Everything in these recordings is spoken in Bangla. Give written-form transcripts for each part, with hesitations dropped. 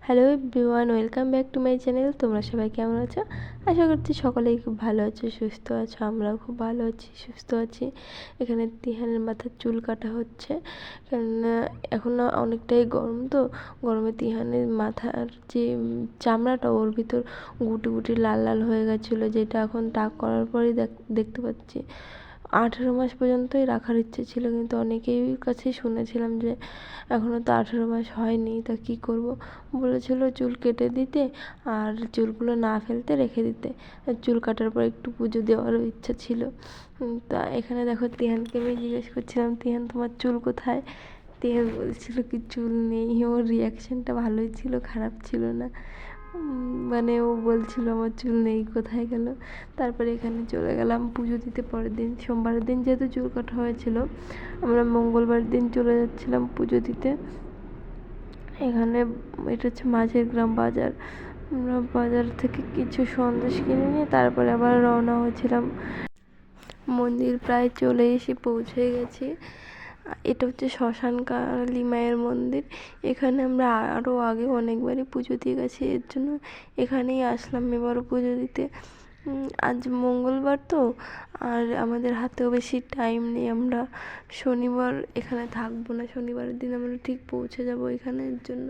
Hello everyone, welcome back to my channel. তোমরা সবাই কেমন আছো? আশা করছি সকলেই খুব ভালো আছো, সুস্থ আছো। আমরাও খুব ভালো আছি, সুস্থ আছি। এখানে তিহানের মাথার চুল কাটা হচ্ছে, কেননা এখন অনেকটাই গরম, তো গরমে তিহানের মাথার যে চামড়াটা ওর ভিতর গুটি গুটি লাল লাল হয়ে গেছিলো, যেটা এখন টাক করার পরেই দেখতে পাচ্ছি। 18 মাস পর্যন্তই রাখার ইচ্ছে ছিল, কিন্তু অনেকেই কাছেই শুনেছিলাম যে এখনও তো 18 মাস হয়নি, তা কী করব। বলেছিল চুল কেটে দিতে আর চুলগুলো না ফেলতে রেখে দিতে। চুল কাটার পর একটু পুজো দেওয়ারও ইচ্ছা ছিল। তা এখানে দেখো তিহানকে আমি জিজ্ঞেস করছিলাম, তিহান তোমার চুল কোথায়? তিহান বলছিল কি চুল নেই। ওর রিয়াকশানটা ভালোই ছিল, খারাপ ছিল না। মানে ও বলছিল আমার চুল নেই, কোথায় গেল। তারপরে এখানে চলে গেলাম পুজো দিতে। পরের দিন সোমবারের দিন যেহেতু চুল কাটা হয়েছিল, আমরা মঙ্গলবার দিন চলে যাচ্ছিলাম পুজো দিতে। এখানে এটা হচ্ছে মাঝের গ্রাম বাজার। আমরা বাজার থেকে কিছু সন্দেশ কিনে নিয়ে তারপরে আবার রওনা হয়েছিলাম। মন্দির প্রায় চলে এসে পৌঁছে গেছি। এটা হচ্ছে শ্মশান কালী মায়ের মন্দির। এখানে আমরা আরও আগে অনেকবারই পুজো দিয়ে গেছি, এর জন্য এখানেই আসলাম এবারও পুজো দিতে। আজ মঙ্গলবার তো, আর আমাদের হাতেও বেশি টাইম নেই। আমরা শনিবার এখানে থাকবো না, শনিবারের দিন আমরা ঠিক পৌঁছে যাব এখানের জন্য।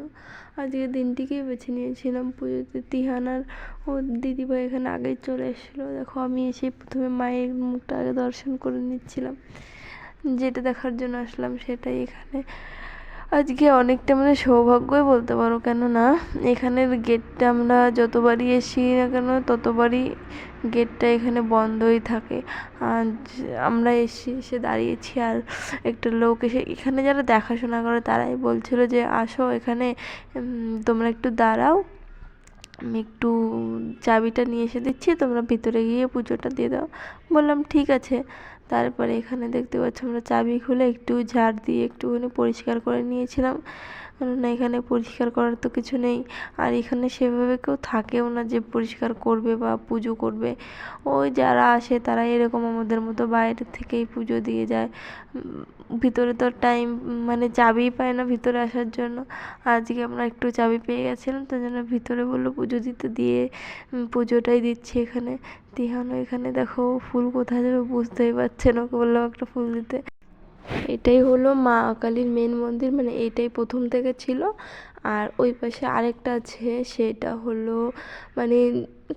আজকে দিনটিকেই বেছে নিয়েছিলাম পুজোতে। তিহান আর ওর দিদিভাই এখানে আগেই চলে এসেছিলো। দেখো আমি এসে প্রথমে মায়ের মুখটা আগে দর্শন করে নিচ্ছিলাম, যেটা দেখার জন্য আসলাম সেটাই। এখানে আজকে অনেকটা মানে সৌভাগ্যই বলতে পারো, কেননা এখানের গেটটা আমরা যতবারই এসি না কেন ততবারই গেটটা এখানে বন্ধই থাকে। আজ আমরা এসে দাঁড়িয়েছি, আর একটা লোক এসে এখানে যারা দেখাশোনা করে তারাই বলছিল যে আসো এখানে, তোমরা একটু দাঁড়াও, আমি একটু চাবিটা নিয়ে এসে দিচ্ছি, তোমরা ভিতরে গিয়ে পুজোটা দিয়ে দাও। বললাম ঠিক আছে। তারপরে এখানে দেখতে পাচ্ছ আমরা চাবি খুলে একটু ঝাড় দিয়ে একটুখানি পরিষ্কার করে নিয়েছিলাম, কেননা এখানে পরিষ্কার করার তো কিছু নেই। আর এখানে সেভাবে কেউ থাকেও না যে পরিষ্কার করবে বা পুজো করবে। ওই যারা আসে তারা এরকম আমাদের মতো বাইরে থেকেই পুজো দিয়ে যায়। ভিতরে তো টাইম মানে চাবিই পায় না ভিতরে আসার জন্য। আজকে আমরা একটু চাবি পেয়ে গেছিলাম, তার জন্য ভিতরে বললো পুজো দিতে, দিয়ে পুজোটাই দিচ্ছি এখানে। তিহানও এখানে দেখো ফুল কোথায় যাবে বুঝতেই পারছে না, ওকে বললাম একটা ফুল দিতে। এটাই হলো মা কালীর মেন মন্দির, মানে এইটাই প্রথম থেকে ছিল। আর ওই পাশে আরেকটা আছে, সেটা হলো মানে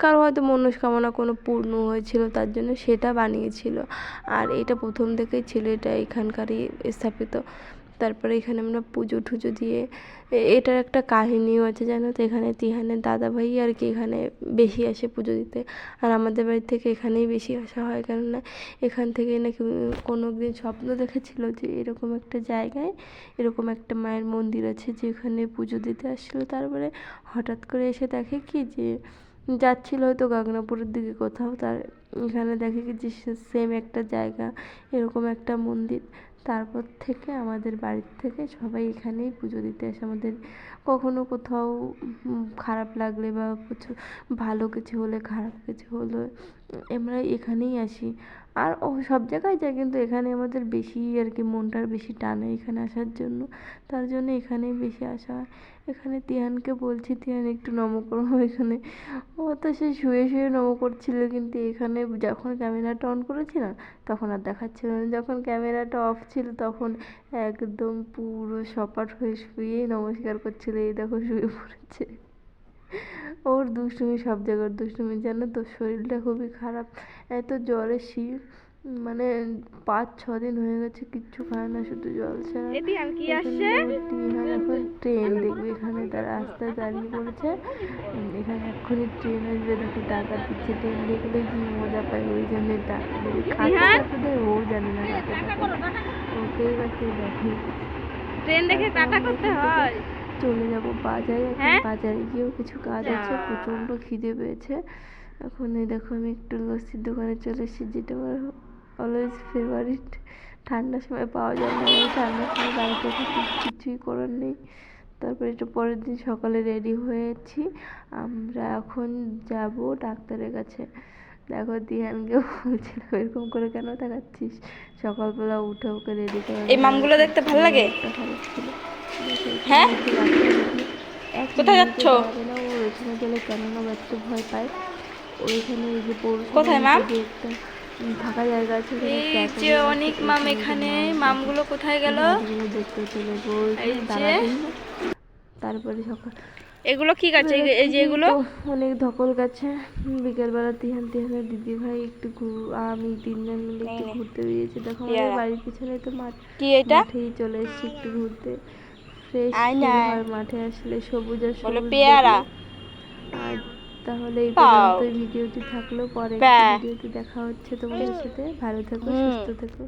কারো হয়তো মনস্কামনা কোনো পূর্ণ হয়েছিল তার জন্য সেটা বানিয়েছিল। আর এটা প্রথম থেকেই ছিল, এটা এখানকারই স্থাপিত। তারপরে এখানে আমরা পুজো টুজো দিয়ে, এটার একটা কাহিনীও আছে জানো তো। এখানে তিহানের দাদাভাই আর কি এখানে বেশি আসে পুজো দিতে, আর আমাদের বাড়ি থেকে এখানেই বেশি আসা হয়, কেননা এখান থেকেই নাকি কোনো দিন স্বপ্ন দেখেছিল যে এরকম একটা জায়গায় এরকম একটা মায়ের মন্দির আছে যেখানে পুজো দিতে আসছিলো। তারপরে হঠাৎ করে এসে দেখে কি যে যাচ্ছিল হয়তো গাগনাপুরের দিকে কোথাও, তার এখানে দেখে কি যে সেম একটা জায়গা, এরকম একটা মন্দির। তারপর থেকে আমাদের বাড়ির থেকে সবাই এখানেই পুজো দিতে আসে। আমাদের কখনো কোথাও খারাপ লাগলে বা কিছু ভালো কিছু হলে, খারাপ কিছু হলে আমরা এখানেই আসি। আর ও সব জায়গায় যায়, কিন্তু এখানে আমাদের বেশি আর কি মনটার বেশি টানে এখানে আসার জন্য, তার জন্য এখানেই বেশি আসা হয়। এখানে তিহানকে বলছি তিহান একটু নম করো এখানে। ও তো সে শুয়ে শুয়ে নম করছিল, কিন্তু এখানে যখন ক্যামেরাটা অন করেছি না তখন আর দেখাচ্ছিল না। যখন ক্যামেরাটা অফ ছিল তখন একদম পুরো সপাট হয়ে শুয়েই নমস্কার করছিল। এই দেখো শুয়ে পড়েছে। ওর দুষ্টুমি, সব জায়গার দুষ্টুমি, জানো তো। শরীরটা খুবই খারাপ, এত জ্বর এসে মানে 5-6 দিন হয়ে গেছে কিচ্ছু খায় না, শুধু জল ছাড়া। টিহান এখন ট্রেন দেখবে, এখানে তার রাস্তায় দাঁড়িয়ে পড়েছে। এখানে এক্ষুনি ট্রেন আসবে, দেখো টাকা দিচ্ছে। ট্রেন দেখলে কি মজা পায়, ওই জন্য টাকা দেবে। কাকে টাকা দেয় ও জানে না, কাকে টাকা দেয়, ওকেই বা কে দেখে। ট্রেন দেখে টাটা করতে হয়। চলে যাব বাজারে, এখন বাজারে গিয়েও কিছু কাজ আছে, প্রচণ্ড খিদে পেয়েছে। এখন এই দেখো আমি একটু লস্যির দোকানে চলে এসেছি, যেটা আমার অলওয়েজ ফেভারিট। ঠান্ডার সময় পাওয়া যায় না, আমি ঠান্ডার সময় বাড়িতে থাকি, কিছুই করার নেই। তারপরে একটু পরের দিন সকালে রেডি হয়েছি, আমরা এখন যাব ডাক্তারের কাছে। দেখো দিহানকে বলছিলাম এরকম করে কেন দেখাচ্ছিস, সকালবেলা উঠে ওকে রেডি করা। এই মামগুলো দেখতে ভালো লাগে। খারাপ ছিল, হ্যাঁ, কোথায় যাচ্ছ? দাঁড়াবে না, ওর ওইখানে গেলে কেননা একটু ভয় পায়। ওইখানে এই যে কোথায় মাম? একটা ফাঁকা জায়গা আছে, এই যে অনেক মাম, এখানে মামগুলো কোথায় গেল? দেখতে চলে গো, এই যে তারপরে সকাল এগুলো কি গাছ? এই যে এগুলো অনেক ধকল গাছে। বিকেলবেলা তিহানের দিদি ভাই একটু আমি তিনজন মিলে একটু ঘুরতে বেরিয়েছি। দেখো আমাদের বাড়ির পিছনে তো মাঠ, কি এটা? মাঠেই চলে এসেছি একটু ঘুরতে। ফ্রেশ হয় মাঠে আসলে, সবুজ আর সবুজ পেয়ারা। আর তাহলে এই পর্যন্ত ভিডিওটি থাকলো, পরে একটা ভিডিওতে দেখা হচ্ছে তোমাদের সাথে। ভালো থেকো, সুস্থ থেকো।